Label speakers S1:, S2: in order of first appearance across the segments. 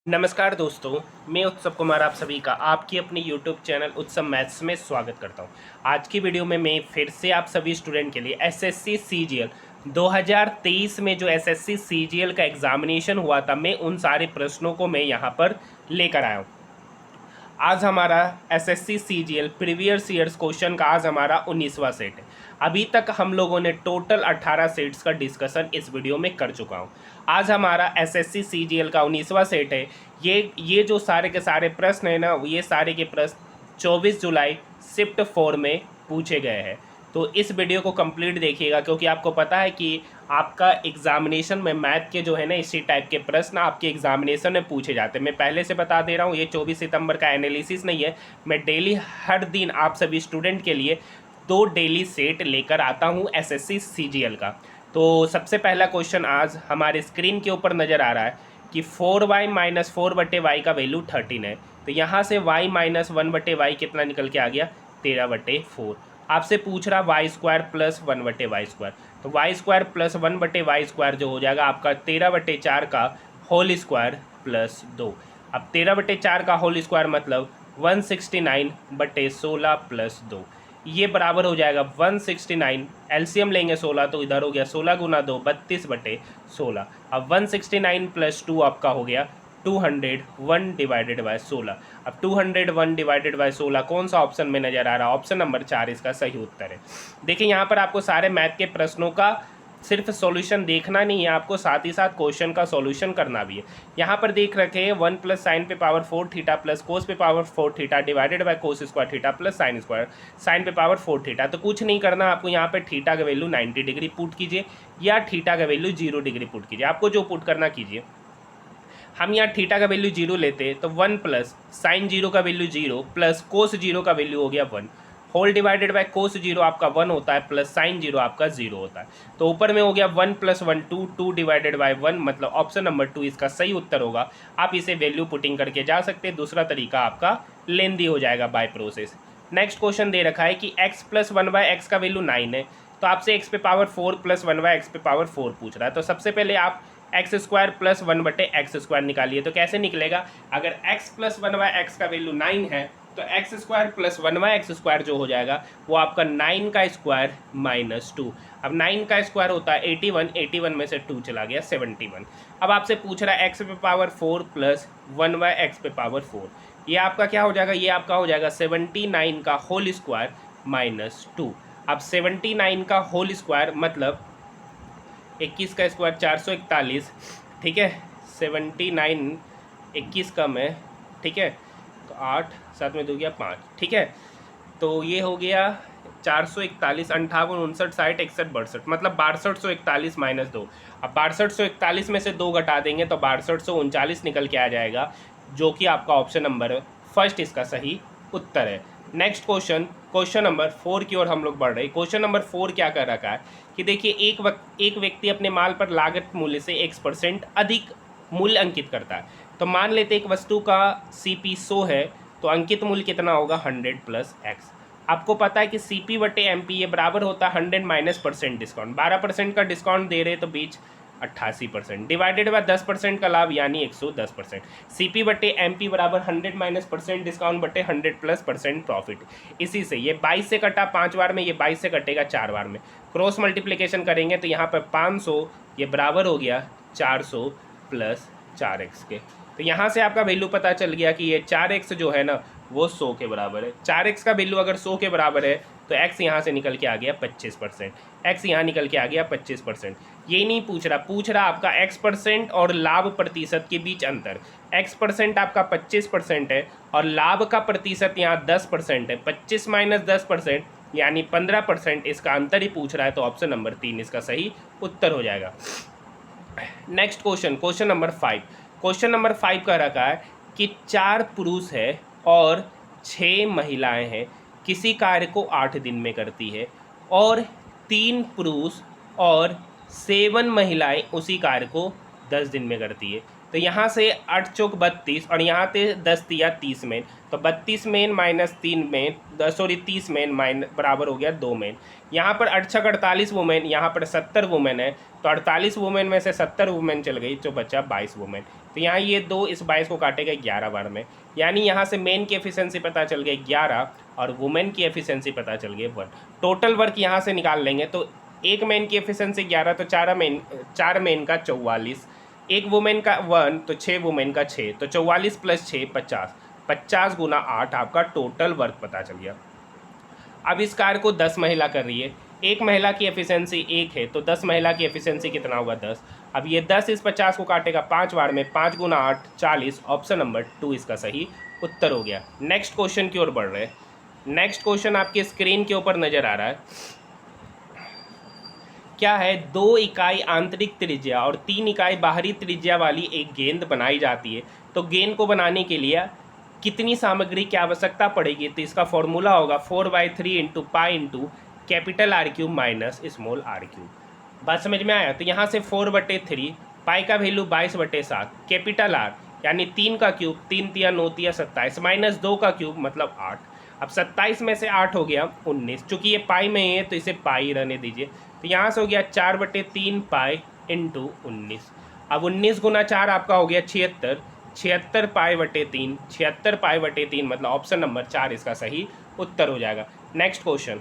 S1: नमस्कार दोस्तों, मैं उत्सव कुमार आप सभी का आपकी अपनी YouTube चैनल उत्सव मैथ्स में स्वागत करता हूं। आज की वीडियो में मैं फिर से आप सभी स्टूडेंट के लिए एसएससी सीजीएल 2023 में जो एसएससी सीजीएल का एग्जामिनेशन हुआ था, मैं उन सारे प्रश्नों को मैं यहां पर लेकर आया हूं। आज हमारा SSC CGL previous years question का आज हमारा 19वां सेट है। अभी तक हम लोगों ने टोटल 18 सेट्स का डिस्कशन इस वीडियो में कर चुका हूं। आज हमारा एसएससी सीजीएल का 19वां सेट है। ये जो सारे के सारे प्रश्न है ना, ये सारे के प्रश्न 24 जुलाई शिफ्ट 4 में पूछे गए हैं। तो इस वीडियो को कंप्लीट देखिएगा, क्योंकि आपको पता है कि आपका एग्जामिनेशन में मैथ के जो है ना इसी टाइप के प्रश्न आपके एग्जामिनेशन में पूछे जाते हैं। मैं पहले से बता दे रहा हूँ, ये 24 सितंबर का एनालिसिस नहीं है। मैं डेली हर दिन आप सभी स्टूडेंट के लिए 2 डेली सेट लेकर आता हूँ एसएससी सीजीएल का। तो सबसे पहला क्वेश्चन आज हमारे स्क्रीन के ऊपर नज़र आ रहा है कि 4y माइनस 4/y का वैल्यू 13 है। तो यहाँ से y माइनस 1/y कितना निकल के आ गया, 13/4। आपसे पूछ रहा वाई स्क्वायर प्लस 1/y²। तो वाई स्क्वायर प्लस 1/y² जो हो जाएगा आपका 13/4 का होल स्क्वायर प्लस 2। अब 13/4 का होल स्क्वायर मतलब 169/16 प्लस 2, ये बराबर हो जाएगा 169। एलसीएम लेंगे 16 तो इधर हो गया 16 गुना 2 32/16। अब 169 प्लस 2 आपका हो गया 201/16। अब 201/16 कौन सा ऑप्शन में नज़र आ रहा है? ऑप्शन नंबर 4 इसका सही उत्तर है। देखिए यहाँ पर आपको सारे मैथ के प्रश्नों का सिर्फ सॉल्यूशन देखना नहीं है, आपको साथ ही साथ क्वेश्चन का सॉल्यूशन करना भी है। यहाँ पर देख रखे हैं 1 प्लस साइन पे पावर 4 थीटा प्लस कोस पे power 4 theta divided by cos square theta plus sine square sine पे पावर 4 थीटा। तो कुछ नहीं करना आपको, यहाँ पे थीटा का वैल्यू 90 डिग्री पुट कीजिए या थीटा का वैल्यू 0 डिग्री पुट कीजिए, आपको जो पुट करना कीजिए। हम यहाँ थीटा का वैल्यू 0 लेते तो 1 प्लस साइन 0 का वैल्यू 0 प्लस कोस 0 का वैल्यू हो गया 1 होल डिवाइडेड बाय कोस 0 आपका 1 होता है प्लस साइन 0 आपका 0 होता है। तो ऊपर में हो गया 1 प्लस 1 2 2 डिवाइडेड बाय 1, मतलब ऑप्शन नंबर 2 इसका सही उत्तर होगा। आप इसे वैल्यू पुटिंग करके जा सकते हैं। दूसरा तरीका आपका लेंदी हो जाएगा बाय प्रोसेस। नेक्स्ट क्वेश्चन दे रखा है कि x प्लस 1/x का वैल्यू 9 है। तो आपसे x पे पावर 4 प्लस 1/x पे पावर 4 पूछ रहा है। तो सबसे पहले आप एक्स स्क्वायर प्लस 1/x² निकालिए। तो कैसे निकलेगा? अगर x प्लस 1/x का वैल्यू 9 है तो एक्स स्क्वायर प्लस 1/x² जो हो जाएगा वो आपका 9 का स्क्वायर माइनस 2। अब 9 का स्क्वायर होता है 81, 81 में से 2 चला गया 71। अब आपसे पूछ रहा है x पे पावर 4 प्लस 1/x पे पावर 4, ये आपका क्या हो जाएगा? ये आपका हो जाएगा 79 का होल स्क्वायर माइनस 2। अब 79 का होल स्क्वायर मतलब 21 का स्क्वायर 441, ठीक है। 79 21 कम है, ठीक है, तो 8 7 में 2 गया 5, ठीक है। तो ये हो गया 441, 58, 59, 60, 61, 62, मतलब 6241 माइनस 2। अब 6241 में से 2 घटा देंगे तो 6239 निकल के आ जाएगा, जो कि आपका ऑप्शन नंबर फर्स्ट इसका सही उत्तर है। नेक्स्ट क्वेश्चन, क्वेश्चन नंबर 4 की ओर हम लोग बढ़ रहे हैं। क्वेश्चन नंबर 4 क्या कर रखा है कि देखिए एक व्यक्ति अपने माल पर लागत मूल्य से X% अधिक मूल्य अंकित करता है। तो मान लेते एक वस्तु का CP 100 है, तो अंकित मूल्य कितना होगा? 100 प्लस एक्स। आपको पता है कि CP/MP ये बराबर होता है 100 माइनस परसेंट डिस्काउंट। 12% का डिस्काउंट दे रहे तो बीच 88% डिवाइडेड बाय 10% का लाभ यानी 110%। CP/MP बराबर 100 माइनस परसेंट डिस्काउंट बटे 100 प्लस परसेंट प्रॉफिट। इसी से ये 22 से कटा 5 बार में, ये 22 से कटेगा 4 बार में। क्रॉस मल्टीप्लिकेशन करेंगे तो यहाँ पर 500 ये बराबर हो गया 400 प्लस 4x के। तो यहाँ से आपका वैल्यू पता चल गया कि ये 4x जो है ना वो 100 के बराबर है। 4x का वैल्यू अगर 100 के बराबर है तो x यहाँ से निकल के आ गया 25%, x यहाँ निकल के आ गया 25%। ये नहीं पूछ रहा आपका x% और लाभ प्रतिशत के बीच अंतर। x% आपका 25% है और लाभ का प्रतिशत यहाँ 10% है। 25 माइनस 10% यानी 15%, इसका अंतर ही पूछ रहा है। तो ऑप्शन नंबर 3 इसका सही उत्तर हो जाएगा। Next question, question number 5। Question number 5 का रखा है कि 4 पुरुष है और 6 महिलाएं हैं, किसी कार्य को 8 दिन में करती है, और 3 पुरुष और 7 महिलाएं उसी कार्य को 10 दिन में करती है। तो यहाँ से 8 चौक 32 और यहाँ से 10 दिया 30 मेन, तो 32 मेन माइनस 3 मेन 30 मेन बराबर हो गया 2 मेन। यहाँ पर 8 छक 48 वुमेन, यहाँ पर 70 वुमेन है, तो 48 वुमेन में से 70 वुमेन चल गई तो बचा 22 वुमेन। तो यहाँ ये 2 इस 22 को काटेगा 11 बार में, यानी यहाँ से मेन की एफिशिएंसी पता चल गई 11 और वुमेन की एफिशिएंसी पता चल गई 1। टोटल वर्क यहाँ से निकाल लेंगे तो एक मेन की एफिशिएंसी 11 तो 4 मेन का 44, एक वुमेन का 1 तो 6 वुमेन का 6, तो 44 + 6 50, 50 × 8 आपका टोटल वर्क पता चल गया। अब इस कार्य को 10 महिला कर रही है, एक महिला की एफिशिएंसी 1 है तो 10 महिला की एफिशिएंसी कितना होगा 10। अब ये 10 इस 50 को काटेगा 5 बार में, 5 × 8 40, ऑप्शन नंबर 2 इसका सही उत्तर हो गया। नेक्स्ट क्वेश्चन की ओर बढ़ रहे हैं। नेक्स्ट क्वेश्चन आपकी स्क्रीन के ऊपर नजर आ रहा है, क्या है 2 इकाई आंतरिक त्रिज्या और 3 इकाई बाहरी त्रिज्या वाली एक गेंद बनाई जाती है, तो गेंद को बनाने के लिए कितनी सामग्री की आवश्यकता पड़ेगी, तो इसका फॉर्मूला होगा 4/3 × पाई × capital R³ minus small r³। बात समझ में आया। तो यहाँ से 4/3, पाई का वैल्यू 22/7, कैपिटल R यानी 3 का क्यूब, 3 × 3 = 9 × 3 = 27 माइनस 2 का क्यूब मतलब 8। अब 27 में से 8 हो गया 19, चूँकि ये पाई में है तो इसे पाई रहने दीजिए। तो यहाँ से हो गया 4/3 पाई × 19। अब 19 × 4 आपका हो गया 76, 76 पाई/3, 76 पाई/3 मतलब ऑप्शन नंबर 4 इसका सही उत्तर हो जाएगा। नेक्स्ट क्वेश्चन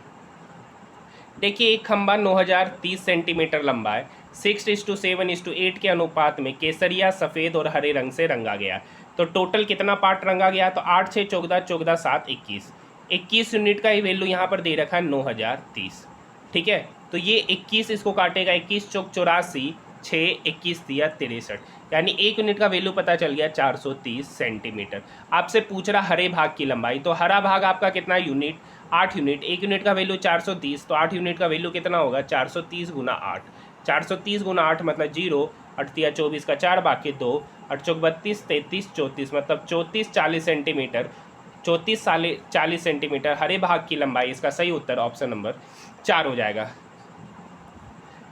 S1: देखिए, एक खंभा 9030 सेंटीमीटर लंबा है, 6:7:8 के अनुपात में केसरिया, सफ़ेद और हरे रंग से रंगा गया। तो टोटल कितना पार्ट रंगा गया, तो 8 6 14 14 7 21, 21 यूनिट का ही वैल्यू यहाँ पर दे रखा है 9030। ठीक है, तो ये 21 इसको काटेगा, 21 चौक 84, 6 21 दिया 63, यानी 1 यूनिट का वैल्यू पता चल गया 430 सेंटीमीटर। आपसे पूछ रहा हरे भाग की लंबाई, तो हरा भाग आपका कितना यूनिट, 8 यूनिट, 1 यूनिट का वैल्यू 430, तो 8 यूनिट का वैल्यू कितना होगा 430 × 8, 430 × 8 मतलब 0, 8 × 24 का 4 बाकी 2, 8 चौक 32, 33 34 मतलब 34 40 सेंटीमीटर, 34 40 सेंटीमीटर हरे भाग की लंबाई। इसका सही उत्तर ऑप्शन नंबर 4 हो जाएगा।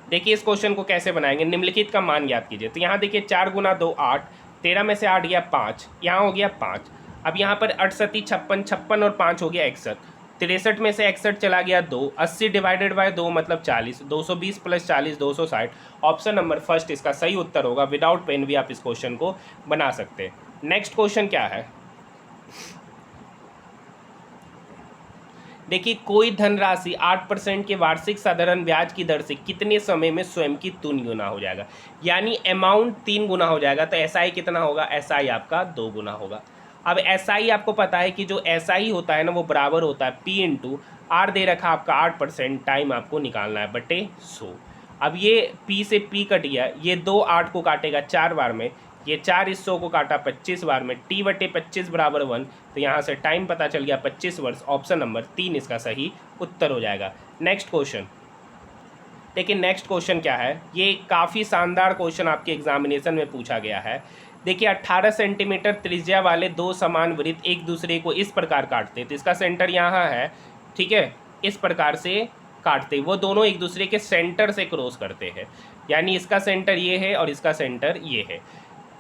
S1: देखिए इस क्वेश्चन को कैसे बनाएंगे, निम्नलिखित का मान याद कीजिए। तो यहाँ देखिए 4 × 2 8, 13 में से 8 गया 5, यहाँ हो गया 5। अब यहाँ पर 68 56, 56 और 5 हो गया 61, 63 में से 61 चला गया 2, 80 / 2 मतलब 40, 220 + 40 260, ऑप्शन नंबर फर्स्ट इसका सही उत्तर होगा। विदाउट पेन भी आप इस क्वेश्चन को बना सकते हैं। नेक्स्ट क्वेश्चन क्या है, देखिए कोई धनराशि 8% के वार्षिक साधारण ब्याज की दर से कितने समय में स्वयं की 3 गुना हो जाएगा, यानी अमाउंट 3 गुना हो जाएगा। तो SI कितना होगा, SI आपका 2 गुना होगा। अब SI आपको पता है कि जो SI होता है ना वो बराबर होता है P × R दे रखा आपका 8%, टाइम आपको निकालना है बटे 100। अब ये P से P कट गया, ये 2 8 को काटेगा 4 बार में, ये 4 इस 100 को काटा 25 बार में, T/25 = 1, तो यहाँ से टाइम पता चल गया 25 वर्ष, ऑप्शन नंबर 3 इसका सही उत्तर हो जाएगा। नेक्स्ट क्वेश्चन देखिए, नेक्स्ट क्वेश्चन क्या है, ये काफ़ी शानदार क्वेश्चन आपके एग्जामिनेशन में पूछा गया है। देखिए 18 सेंटीमीटर त्रिज्या वाले 2 समान वृत्त एक दूसरे को इस प्रकार काटते हैं, तो इसका सेंटर यहाँ है, ठीक है, इस प्रकार से काटते, वो दोनों एक दूसरे के सेंटर से क्रॉस करते हैं, यानी इसका सेंटर ये है और इसका सेंटर ये है।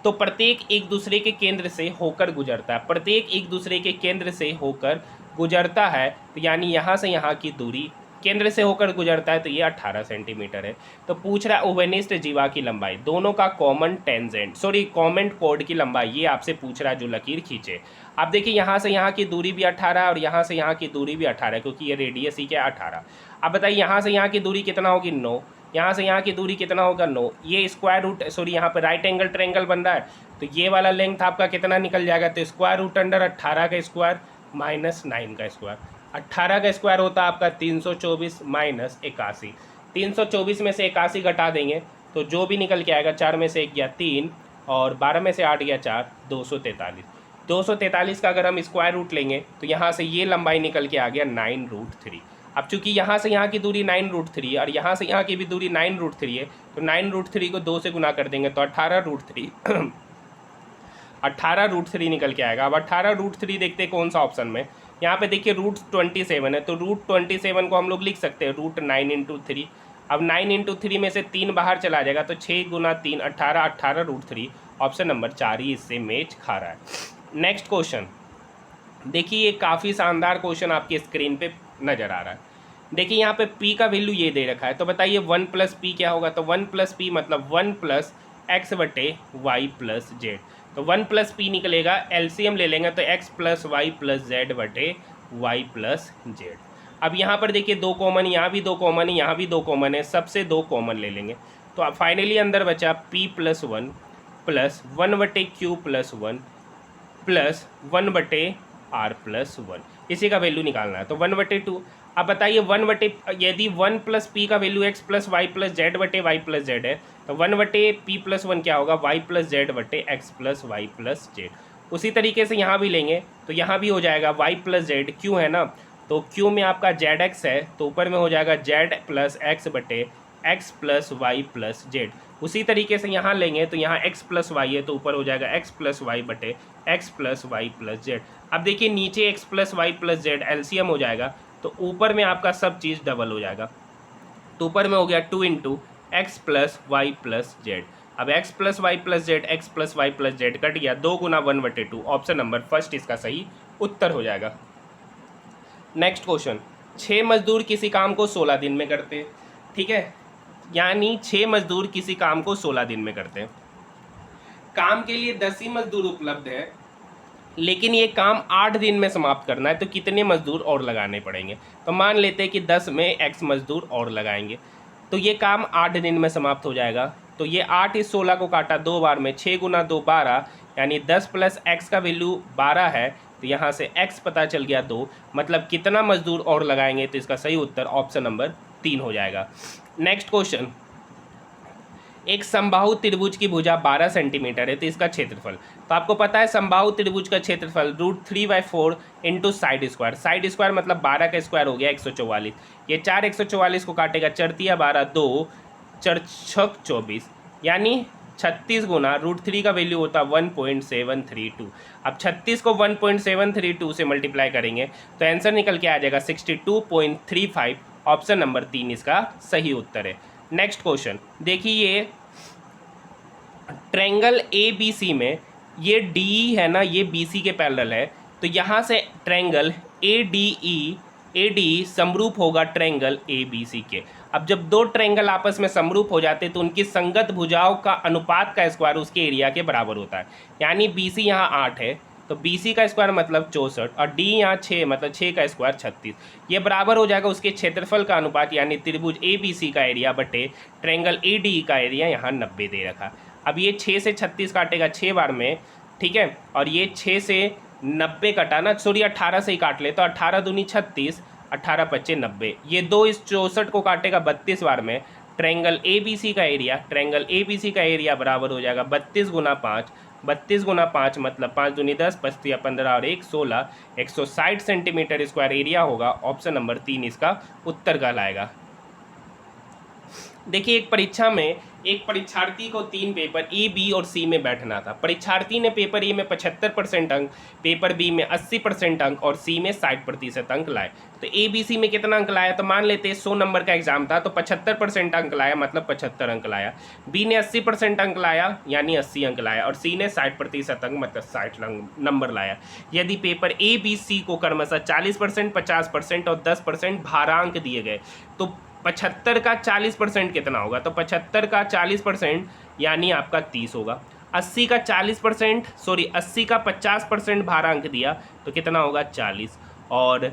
S1: तो प्रत्येक एक दूसरे के केंद्र से होकर गुजरता है, प्रत्येक एक दूसरे के केंद्र से होकर गुजरता है, तो यानी यहाँ से यहाँ की दूरी केंद्र से होकर गुजरता है, तो ये 18 सेंटीमीटर है। तो पूछ रहा है ओवेनिस्ट जीवा की लंबाई, दोनों का कॉमन कोड की लंबाई, ये आपसे पूछ रहा है जो लकीर खींचे। आप देखिए यहाँ से यहाँ की दूरी भी 18 है और यहाँ से यहाँ की दूरी भी 18 है, क्योंकि ये रेडियस ही क्या 18। अब बताइए यहाँ से यहाँ की दूरी कितना होगी 9, यहाँ से यहाँ की दूरी कितना होगा 9, ये स्क्वायर रूट यहाँ पर राइट एंगल ट्रायंगल बन रहा है, तो ये वाला लेंथ आपका कितना निकल जाएगा, तो स्क्वायर रूट अंडर 18 का स्क्वायर माइनस 9 का स्क्वायर, 18 का स्क्वायर होता है आपका 324 माइनस 81, 324 में से 81 घटा देंगे तो जो भी निकल के आएगा, 4 में से 1 गया 3 और 12 में से 8 गया 4, 243। 243 का अगर हम स्क्वायर रूट लेंगे तो यहाँ से ये लंबाई निकल के आ गया 9√3। अब चूंकि यहाँ से यहाँ की दूरी 9√3 और यहाँ से यहाँ की भी दूरी 9√3 है, तो 9√3 को 2 से गुना कर देंगे तो 18√3 18√3 निकल के आएगा। अब 18√3 देखते हैं कौन सा ऑप्शन में, यहाँ पे देखिए √27 है, तो √27 को हम लोग लिख सकते हैं √9 × 3। अब 9 × 3 में से 3 बाहर चला जाएगा, तो 6 × 3 18, 18√3, ऑप्शन नंबर 4 ही इससे मैच खा रहा है। नेक्स्ट क्वेश्चन देखिए, ये काफ़ी शानदार क्वेश्चन आपकी स्क्रीन पे नज़र आ रहा है। देखिए यहाँ पे P का वैल्यू ये दे रखा है, तो बताइए 1 + P क्या होगा, तो 1 + P मतलब 1 + एक्स बटे वाई प्लस जेड। तो 1 प्लस पी निकलेगा, एलसीएम ले लेंगे तो x plus y plus z बटे वाई प्लस जेड। अब यहाँ पर देखिए 2 कॉमन, यहाँ भी 2 कॉमन है, यहाँ भी 2 कॉमन है, सबसे 2 कॉमन ले लेंगे। तो अब फाइनली अंदर बचा p प्लस 1 प्लस 1 बटे क्यू प्लस 1 प्लस 1 बटे आर प्लस 1, इसी का वैल्यू निकालना है। तो 1 बटे 2। अब बताइए 1 बटे, यदि 1 प्लस पी का value x plus y plus z बटे वाई प्लस जेड है, तो 1 बटे पी प्लस 1 क्या होगा, वाई प्लस जेड बटे x plus y plus z. उसी तरीके से यहाँ भी लेंगे तो यहाँ भी हो जाएगा वाई प्लस जेड, क्यू है ना, तो क्यू में आपका जेड एक्स है, तो ऊपर में हो जाएगा जेड प्लस एक्स बटे x plus y plus z. उसी तरीके से यहाँ लेंगे तो यहाँ x प्लस वाई है, तो ऊपर हो जाएगा x प्लस वाई बटे x plus y plus z. अब देखिए नीचे x plus y plus z LCM हो जाएगा, तो ऊपर में आपका सब चीज़ डबल हो जाएगा। तो ऊपर में हो गया 2 into x plus y plus z. अब x plus y plus z, x plus y plus z cut गया, 2 गुना 1 बटे 2, ऑप्शन नंबर फर्स्ट इसका सही उत्तर हो जाएगा। नेक्स्ट क्वेश्चन, 6 मजदूर किसी काम को 16 दिन में करते हैं, ठीक है, यानी 6 मजदूर किसी काम को 16 दिन में करते हैं। काम के लिए 10 ही मजदूर उपलब्ध है, लेकिन ये काम 8 दिन में समाप्त करना है, तो कितने मजदूर और लगाने पड़ेंगे। तो मान लेते हैं कि 10 में x मजदूर और लगाएंगे, तो ये काम 8 दिन में समाप्त हो जाएगा। तो ये 8 इस 16 को काटा 2 बार में, 6 गुना 2 12, यानी 10 प्लस x का वैल्यू 12 है, तो यहाँ से x पता चल गया 2, मतलब कितना मजदूर और लगाएंगे, तो इसका सही उत्तर ऑप्शन नंबर 3 हो जाएगा। नेक्स्ट क्वेश्चन, एक समबाहु त्रिभुज की भुजा 12 सेंटीमीटर है, तो इसका क्षेत्रफल, तो आपको पता है समबाहु त्रिभुज का क्षेत्रफल √3/4 into side square. Side square मतलब 12 का स्क्वायर हो गया 144। ये 4 144 को काटेगा, 4 तिया 12, 2 4 6 24, यानी 36 गुना √3 का वैल्यू होता है 1.732। अब 36 को 1.732 से मल्टीप्लाई करेंगे तो आंसर निकल के आ जाएगा 62.35, ऑप्शन नंबर 3 इसका सही उत्तर है। नेक्स्ट क्वेश्चन देखिए, ट्रायंगल ए बी सी में ये डी है ना, ये बी सी के पैरेलल है, तो यहाँ से ट्रायंगल ए डी समरूप होगा ट्रायंगल ए बी सी के। अब जब 2 ट्रायंगल आपस में समरूप हो जाते हैं तो उनकी संगत भुजाओं का अनुपात का स्क्वायर उसके एरिया के बराबर होता है। यानी बी सी यहाँ 8 है, तो बी सी का स्क्वायर मतलब 64, और डी यहाँ 6 मतलब 6 का स्क्वायर 36। ये बराबर हो जाएगा उसके क्षेत्रफल का अनुपात, यानी त्रिभुज ए बी सी का एरिया बटे ट्रायंगल ए डी का एरिया यहाँ 90 दे रखा। अब ये 6 से 36 काटेगा 6 बार में, ठीक है, और ये 6 से 90 कटा ना, सॉरी 18 से ही काट ले, तो 18 दूनी 36, 18 पच्चे 90, ये 2 इस 64 को काटेगा 32 बार में। ट्रायंगल ए बी सी का एरिया बराबर हो जाएगा 32 गुना 5, 32 गुना 5 मतलब 5 दूनी 10, 5 तिया 15 और 1 16, 160 सेंटीमीटर स्क्वायर एरिया होगा। ऑप्शन नंबर 3 इसका उत्तर कहलाएगा। देखिए, एक परीक्षा में एक परीक्षार्थी को 3 पेपर ए बी और सी में बैठना था। परीक्षार्थी ने पेपर ए में 75% अंक, पेपर बी में 80% अंक और सी में 60% अंक लाए। तो ए बी सी में कितना अंक लाया, तो मान लेते हैं 100 नंबर का एग्जाम था, तो 75% अंक लाया मतलब 75 अंक लाया। बी ने 80% अंक लाया यानी 80 अंक लाया, और सी ने 60% अंक मतलब 60 नंबर लाया। यदि पेपर ए बी सी को क्रमशः 40%, 50% और 10% भारांक दिए गए, तो 75 का 40% कितना होगा, तो 75 का 40% यानी आपका 30 होगा। 80 का 40%, सॉरी 80 का 50% भारांक दिया तो कितना होगा 40, और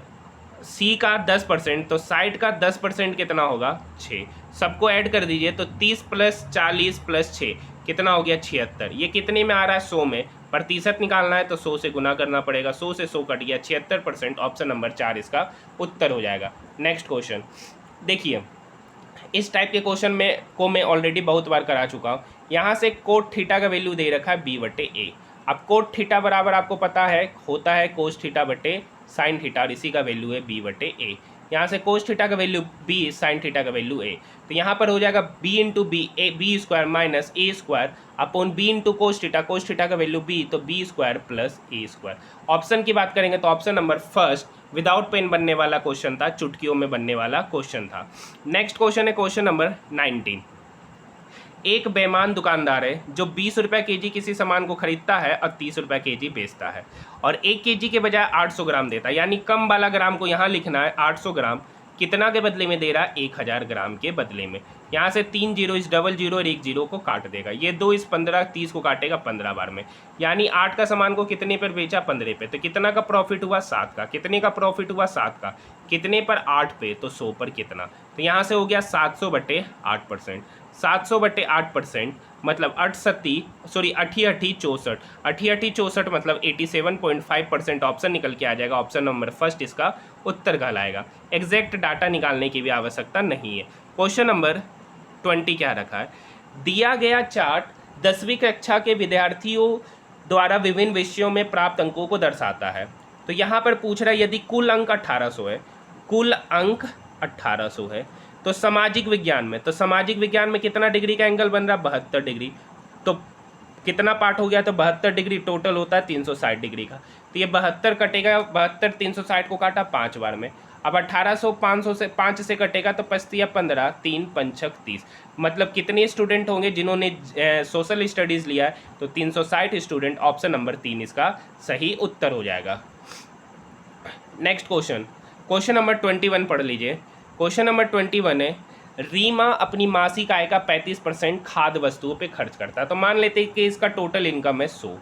S1: सी का 10%, तो 60 का 10% कितना होगा 6। सबको ऐड कर दीजिए तो 30 प्लस 40 प्लस 6 कितना हो गया 76। ये कितने में आ रहा है 100 में, प्रतिशत निकालना है तो 100 से गुना करना पड़ेगा, 100 से 100 कट गया 76%, ऑप्शन नंबर 4 इसका उत्तर हो जाएगा। नेक्स्ट क्वेश्चन देखिए, इस टाइप के क्वेश्चन में को मैं ऑलरेडी बहुत बार करा चुका हूँ। यहाँ से कोट थीटा का वैल्यू दे रखा है बी बटे ए। अब कोट थीटा बराबर आपको पता है होता है कोस थीटा बटे साइन थीटा, और इसी का वैल्यू है बी बटे ए। यहाँ से कोस थीटा का वैल्यू बी, साइन थीटा का वैल्यू ए, तो यहाँ पर हो जाएगा b into b, a b square minus a square upon b into cos theta का वैल्यू बी, तो b square plus a square. Option की बात करेंगे तो option number first without pen बनने वाला क्वेश्चन था, चुटकियों में बनने वाला क्वेश्चन था। नेक्स्ट क्वेश्चन है क्वेश्चन नंबर 19। एक बेईमान दुकानदार है जो 20 रुपये केजी किसी सामान को खरीदता है और 30 रुपये केजी बेचता है, और 1 केजी के बजाय 800 ग्राम देता है, यानी कम वाला ग्राम को यहाँ लिखना है 800 ग्राम, कितना के बदले में दे रहा है, 1000 ग्राम के बदले में। यहाँ से 3 जीरो इस डबल जीरो और 1 जीरो को काट देगा, ये 2 इस 15 30 को काटेगा 15 बार में, यानी 8 का सामान को कितने पर बेचा, 15 पे। तो कितना का प्रॉफिट हुआ, 7 का। कितने का प्रॉफिट हुआ, 7 का। कितने पर, 8 पे, तो 100 पर कितना। तो यहाँ से हो गया 700/8%। 700/8% मतलब 64 मतलब 87.5% ऑप्शन निकल के आ जाएगा। ऑप्शन नंबर फर्स्ट इसका उत्तर कहलाएगा। एग्जैक्ट डाटा निकालने की भी आवश्यकता नहीं है। क्वेश्चन नंबर 20 क्या रखा है, दिया गया चार्ट 10वीं कक्षा के विद्यार्थियों द्वारा विभिन्न विषयों में प्राप्त अंकों को दर्शाता है। तो यहाँ पर पूछ रहा है यदि कुल अंक 1800 है, कुल अंक 1800 है, तो सामाजिक विज्ञान में, कितना डिग्री का एंगल बन रहा है, 72 डिग्री। तो कितना पार्ट हो गया, तो 72 डिग्री टोटल होता है 360 डिग्री का। तो ये 72 कटेगा, 72 360 को काटा 5 बार में। अब 1800 5 से कटेगा तो 15 3 5 30, मतलब कितने स्टूडेंट होंगे जिन्होंने सोशल स्टडीज़ लिया है, तो 360 स्टूडेंट। ऑप्शन नंबर 3 इसका सही उत्तर हो जाएगा। नेक्स्ट क्वेश्चन नंबर 21 पढ़ लीजिए। क्वेश्चन नंबर 21 है, रीमा अपनी मासिक आय का 35% खाद्य वस्तुओं पे खर्च करता है। तो मान लेते हैं कि इसका टोटल इनकम है 100,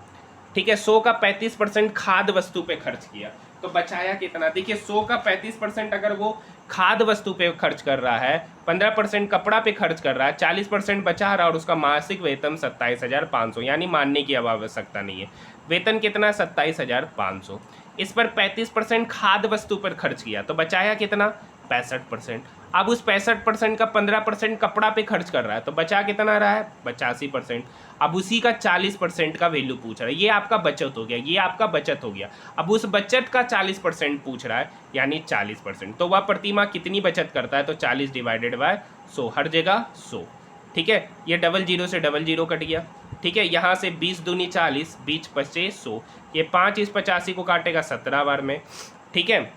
S1: ठीक है। 100 का 35% खाद्य वस्तु पे खर्च किया, तो बचाया कितना। देखिए 100 का 35% अगर वो खाद्य वस्तु पे खर्च कर रहा है, 15% कपड़ा पे खर्च कर रहा है, 40% बचा रहा, और उसका मासिक वेतन 27,500, यानी मानने की अब आवश्यकता नहीं है। वेतन कितना, 27,500। इस पर 35% खाद्य वस्तु पर खर्च किया, तो बचाया कितना, 65%। अब उस 65% का 15% कपड़ा पे खर्च कर रहा है, तो बचा कितना रहा है, 85%। अब उसी का 40% का वैल्यू पूछ रहा है, ये आपका बचत हो गया, ये आपका बचत हो गया। अब उस बचत का 40% पूछ रहा है, यानी 40%। तो वह प्रतिमाह कितनी बचत करता है, तो 40/100, हर जगह 100, ठीक है। ये डबल जीरो से डबल जीरो कट गया, ठीक है। यहाँ से 20 दूनी 40, 20 पच्चे 100, ये 5 इस 85 को काटेगा 17 बार में, ठीक है।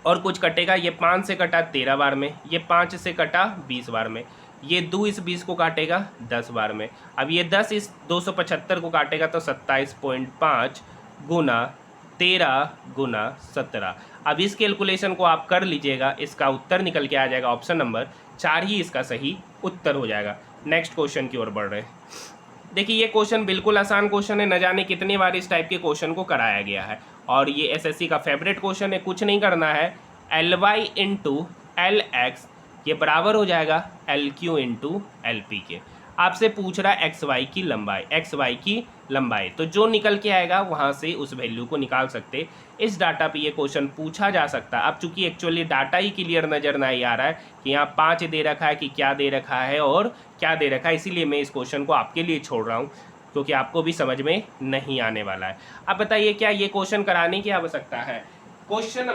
S1: और कुछ कटेगा, ये 5 से कटा 13 बार में, ये 5 से कटा 20 बार में, ये 2 इस 20 को काटेगा 10 बार में। अब ये 10 इस 275 को काटेगा, तो 27.5 गुना 13 गुना 17। अब इस कैलकुलेशन को आप कर लीजिएगा, इसका उत्तर निकल के आ जाएगा। ऑप्शन नंबर 4 ही इसका सही उत्तर हो जाएगा। नेक्स्ट क्वेश्चन की ओर बढ़ रहे हैं। देखिए ये क्वेश्चन बिल्कुल आसान क्वेश्चन है, न जाने कितनी बार इस टाइप के क्वेश्चन को कराया गया है, और ये एसएससी का फेवरेट क्वेश्चन है। कुछ नहीं करना है, Ly इंटू एल एक्स ये बराबर हो जाएगा LQ इंटू LP के। आपसे पूछ रहा है एक्स वाई की लंबाई, तो जो निकल के आएगा वहाँ से उस वैल्यू को निकाल सकते। इस डाटा पे ये क्वेश्चन पूछा जा सकता है। अब चूंकि एक्चुअली डाटा ही क्लियर नज़र नहीं आ रहा है कि यहाँ 5 दे रखा है कि क्या दे रखा है और क्या दे रखा है, इसीलिए मैं इस क्वेश्चन को आपके लिए छोड़ रहा हूँ, क्योंकि आपको भी समझ में नहीं आने वाला है। अब बताइए क्या ये क्वेश्चन कराने की आवश्यकता है। क्वेश्चन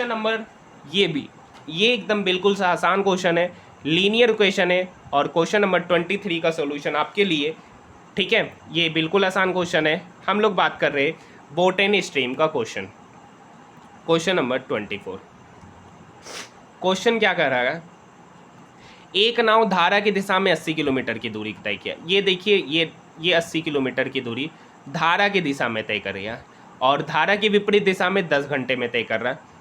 S1: नंबर ये एकदम बिल्कुल सा आसान क्वेश्चन है, लीनियर इक्वेशन है, और क्वेश्चन नंबर 23 का सॉल्यूशन आपके लिए, ठीक है। ये बिल्कुल आसान क्वेश्चन है। हम लोग बात कर रहे हैं बोटनी स्ट्रीम का क्वेश्चन नंबर 24। क्वेश्चन क्या कर रहा है, एक नाव धारा की दिशा में 80 किलोमीटर की दूरी तय किया। ये देखिए ये 80 किलोमीटर की दूरी धारा की दिशा में तय कर रही है, और धारा की विपरीत दिशा में 10 घंटे में तय कर रहा है।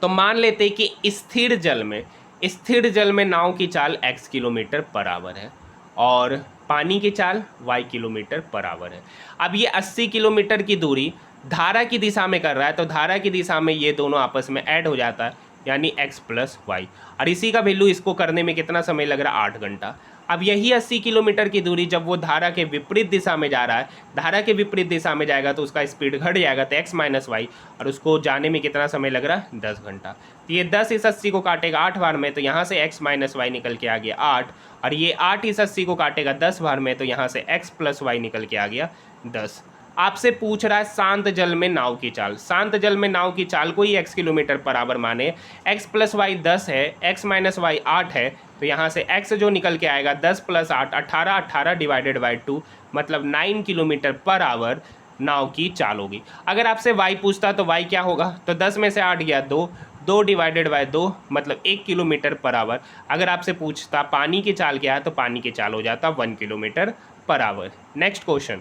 S1: तो मान लेते हैं कि स्थिर जल में नाव की चाल x किलोमीटर पर आवर है, और पानी की चाल y किलोमीटर पर आवर है। अब ये 80 किलोमीटर की दूरी धारा की दिशा में कर रहा है, तो धारा की दिशा में ये दोनों आपस में ऐड हो जाता है, यानी x + y, और इसी का वैल्यू इसको करने में कितना समय लग रहा है, 8 घंटा। अब यही 80 किलोमीटर की दूरी जब वो धारा के विपरीत दिशा में जा रहा है, धारा के विपरीत दिशा में जाएगा तो उसका स्पीड घट जाएगा, तो x - y, और उसको जाने में कितना समय लग रहा है, 10 घंटा। तो ये 10 इस 80 को काटेगा 8 बार में, तो यहाँ से x - y निकल के आ गया 8, और ये 8 इस 80 को काटेगा 10 बार में, तो यहाँ से x + y निकल के आ गया 10। आपसे पूछ रहा है शांत जल में नाव की चाल। शांत जल में नाव की चाल को ही x किलोमीटर पर आवर माने, x + y 10 है, x - y 8 है, तो यहाँ से x जो निकल के आएगा 10 + 8 18, 18/2 मतलब 9 किलोमीटर पर आवर नाव की चाल होगी। अगर आपसे y पूछता तो y क्या होगा, तो 10 में से 8 गया 2, 2/2 मतलब 1 किलोमीटर पर आवर। अगर आपसे पूछता पानी की चाल क्या है, तो पानी की चाल हो जाता 1 kilometre per hour. Next question,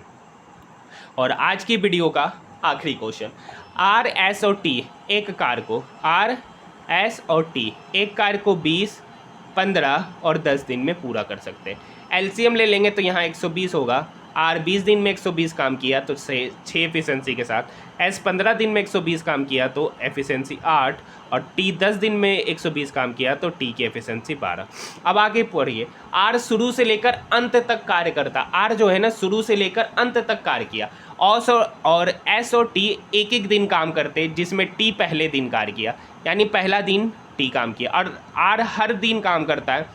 S1: और आज की वीडियो का आखिरी क्वेश्चन, R, S और T एक कार को R, एस और टी एक कार्य को 20, 15 और 10 दिन में पूरा कर सकते हैं। एलसीएम ले लेंगे तो यहाँ 120 होगा। आर 20 दिन में 120 काम किया तो 6 एफिशिएंसी के साथ। एस 15 दिन में 120 काम किया तो एफिशिएंसी 8, और टी 10 दिन में 120 काम किया तो टी की एफिशिएंसी 12। अब आगे पढ़िए, आर शुरू से लेकर अंत तक कार्य करता। आर जो है ना शुरू से लेकर अंत तक कार्य किया। और एस और टी एक एक दिन काम करते, जिसमें टी पहले दिन कार्य किया, यानी पहला दिन टी काम किया। और आर हर दिन काम करता है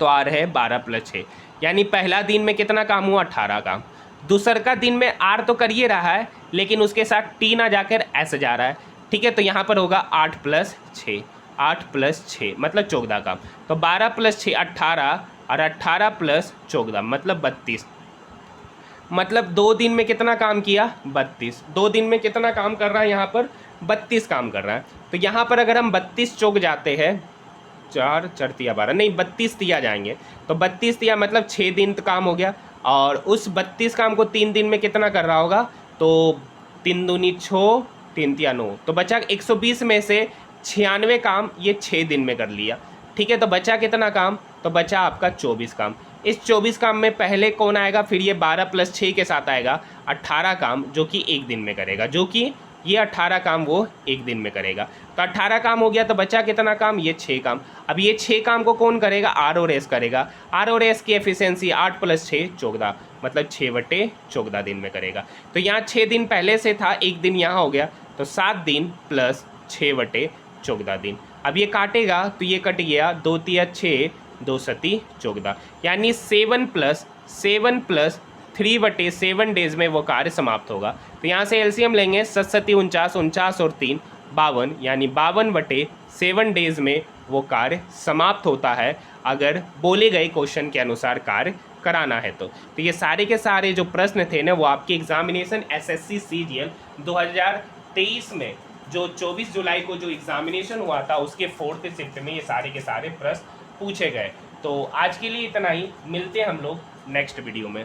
S1: तो आर है 12 + 6, यानी पहला दिन में कितना काम हुआ, 18 काम। दूसर का दिन में आर तो कर ही रहा है, लेकिन उसके साथ टी ना जाकर एस जा रहा है, ठीक है। तो यहाँ पर होगा 8 + 6, 8 + 6 मतलब 14 काम। तो 12 + 6 18, और 18 + 14 मतलब 32। मतलब 2 दिन में कितना काम किया, 32। 2 दिन में कितना काम कर रहा है यहाँ पर, 32 काम कर रहा है। तो यहाँ पर अगर हम 32 चौक जाते हैं, 4 × 4 = 12, नहीं 32 दिया जाएंगे, तो 32 दिया मतलब 6 दिन तो काम हो गया। और उस 32 काम को 3 दिन में कितना कर रहा होगा, तो 3 दूनी 6, 3 तिया 9, तो बचा 120 में से 96 काम ये 6 दिन में कर लिया, ठीक है। तो बचा कितना काम, तो बचा आपका 24 काम। इस 24 काम में पहले कौन आएगा, फिर ये 12 + 6 के साथ आएगा 18 काम, जो कि एक दिन में करेगा, जो कि ये 18 काम वो एक दिन में करेगा। तो 18 काम हो गया, तो बचा कितना काम, ये 6 काम। अब ये 6 काम को कौन करेगा, आर और एस करेगा। आर और एस की एफिशिएंसी 8 + 6 14, मतलब 6/14 दिन में करेगा। तो यहाँ 6 दिन पहले से था, एक दिन यहाँ हो गया, तो 7 दिन + 6/14 दिन। अब ये काटेगा तो ये कट गया, 2 तिया 6, 2 सती 14, यानी 7 + 3/7 डेज में वो कार्य समाप्त होगा। तो यहाँ से एलसीएम लेंगे, 7 सती 49, 49 और 3 52, यानी 52/7 डेज में वो कार्य समाप्त होता है, अगर बोले गए क्वेश्चन के अनुसार कार्य कराना है तो ये सारे के सारे जो प्रश्न थे ना, वो आपके एग्जामिनेशन एसएससी सीजीएल 2023 में जो 24 जुलाई को जो एग्जामिनेशन हुआ था, उसके 4th शिफ्ट में ये सारे के सारे प्रश्न पूछे गए। तो आज के लिए इतना ही, मिलते हैं हम लोग नेक्स्ट वीडियो में।